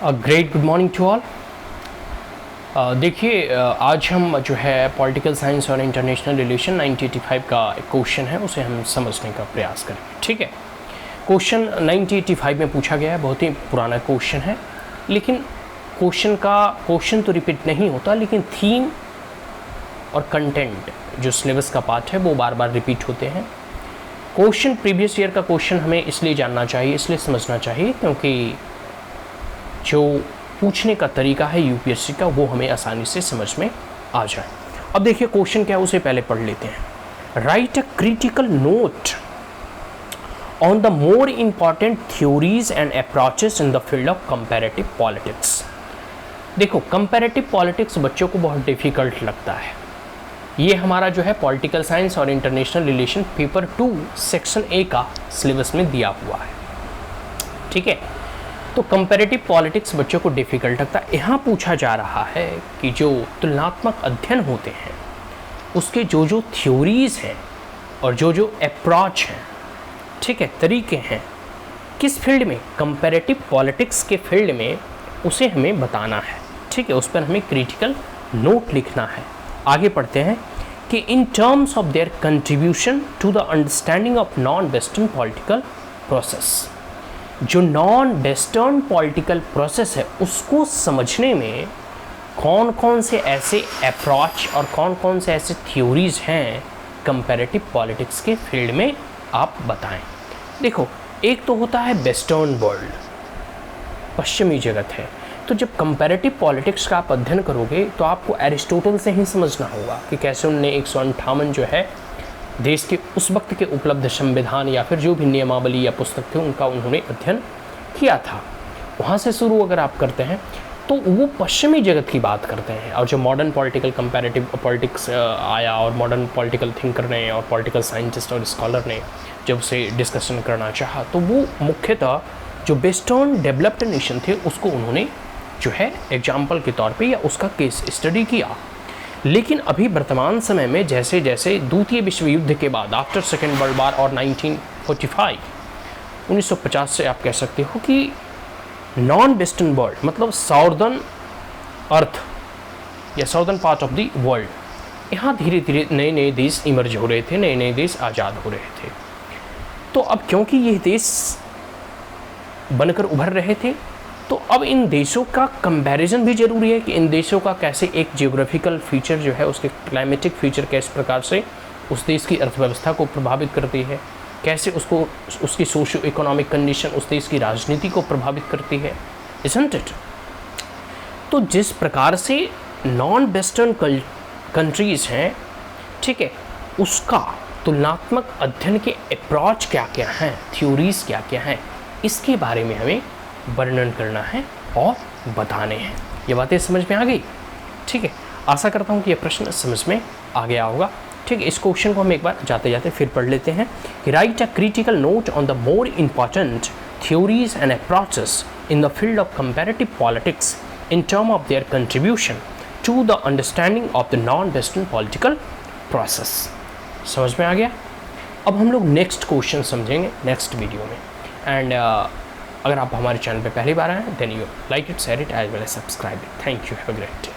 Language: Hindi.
Great good morning to all. देखिए आज हम जो है पॉलिटिकल साइंस और इंटरनेशनल रिलेशन 1985 का एक क्वेश्चन है, उसे हम समझने का प्रयास करेंगे। ठीक है, क्वेश्चन 1985 में पूछा गया है, बहुत ही पुराना क्वेश्चन है, लेकिन क्वेश्चन तो रिपीट नहीं होता, लेकिन थीम और कंटेंट जो सिलेबस का पार्ट है वो बार बार रिपीट होते हैं। क्वेश्चन प्रीवियस ईयर का क्वेश्चन हमें इसलिए जानना चाहिए, इसलिए समझना चाहिए, क्योंकि जो पूछने का तरीका है यूपीएससी का वो हमें आसानी से समझ में आ जाए। अब देखिए क्वेश्चन क्या है, उसे पहले पढ़ लेते हैं। Right a critical note on the more important theories and approaches in the field of comparative politics. देखो, कंपैरेटिव पॉलिटिक्स बच्चों को बहुत डिफ़िकल्ट लगता है। ये हमारा जो है पॉलिटिकल साइंस और international relation paper 2 section A का सिलेबस में दिया हुआ है। ठीक है, तो कंपैरेटिव पॉलिटिक्स बच्चों को डिफ़िकल्ट लगता है। यहाँ पूछा जा रहा है कि जो तुलनात्मक अध्ययन होते हैं उसके जो जो थ्योरीज़ हैं और जो जो अप्रोच हैं, ठीक है, तरीके हैं, किस फील्ड में, कंपैरेटिव पॉलिटिक्स के फील्ड में, उसे हमें बताना है। ठीक है, उस पर हमें क्रिटिकल नोट लिखना है। आगे पढ़ते हैं कि in terms of their contribution to the understanding of non western political process. जो नॉन वेस्टर्न पॉलिटिकल प्रोसेस है उसको समझने में कौन कौन से ऐसे अप्रोच और कौन कौन से ऐसे थ्योरीज हैं कंपैरेटिव पॉलिटिक्स के फील्ड में, आप बताएं। देखो, एक तो होता है वेस्टर्न वर्ल्ड, पश्चिमी जगत है। तो जब कंपैरेटिव पॉलिटिक्स का आप अध्ययन करोगे तो आपको एरिस्टोटल से ही समझना होगा कि कैसे उनने 158 जो है देश के उस वक्त के उपलब्ध संविधान या फिर जो भी नियमावली या पुस्तक थे उनका उन्होंने अध्ययन किया था। वहाँ से शुरू अगर आप करते हैं तो वो पश्चिमी जगत की बात करते हैं। और जो मॉडर्न पॉलिटिकल कंपैरेटिव पॉलिटिक्स आया और मॉडर्न पॉलिटिकल थिंकर ने और पॉलिटिकल साइंटिस्ट और स्कॉलर ने जब उसे डिस्कशन करना चाहा तो वो मुख्यतः जो वेस्टर्न डेवलप्ड नेशन थे उसको उन्होंने जो है एग्जाम्पल के तौर पे या उसका केस स्टडी किया। लेकिन अभी वर्तमान समय में जैसे जैसे द्वितीय विश्व युद्ध के बाद आफ्टर सेकेंड वर्ल्ड वॉर और 1945 1950 से आप कह सकते हो कि नॉन वेस्टर्न वर्ल्ड मतलब साउदर्न अर्थ या southern part of the world, यहाँ धीरे धीरे नए नए देश इमर्ज हो रहे थे, नए नए देश आज़ाद हो रहे थे। तो अब क्योंकि ये देश बनकर उभर रहे थे तो अब इन देशों का कंपैरिजन भी ज़रूरी है कि इन देशों का कैसे एक जियोग्राफिकल फीचर जो है, उसके क्लाइमेटिक फीचर किस प्रकार से उस देश की अर्थव्यवस्था को प्रभावित करती है, कैसे उसको उसकी सोशो इकोनॉमिक कंडीशन उस देश की राजनीति को प्रभावित करती है, इज़न्ट इट। तो जिस प्रकार से नॉन वेस्टर्न कंट्रीज़ हैं, ठीक है, उसका तुलनात्मक अध्ययन के अप्रोच क्या क्या हैं, थ्योरीज़ क्या क्या हैं, इसके बारे में हमें वर्णन करना है और बताने हैं। ये बातें समझ में आ गई? ठीक है, आशा करता हूँ कि ये प्रश्न समझ में आ गया होगा। ठीक है, इस क्वेश्चन को हम एक बार जाते जाते फिर पढ़ लेते हैं कि write a critical note on the more important theories and approaches in the field of comparative politics in term of their contribution to the understanding of the non western political process. समझ में आ गया? अब हम लोग नेक्स्ट क्वेश्चन समझेंगे नेक्स्ट वीडियो में। एंड अगर आप हमारे चैनल पे पहली बार आए हैं then you like it, share it as well as subscribe it. Thank you, have a great day.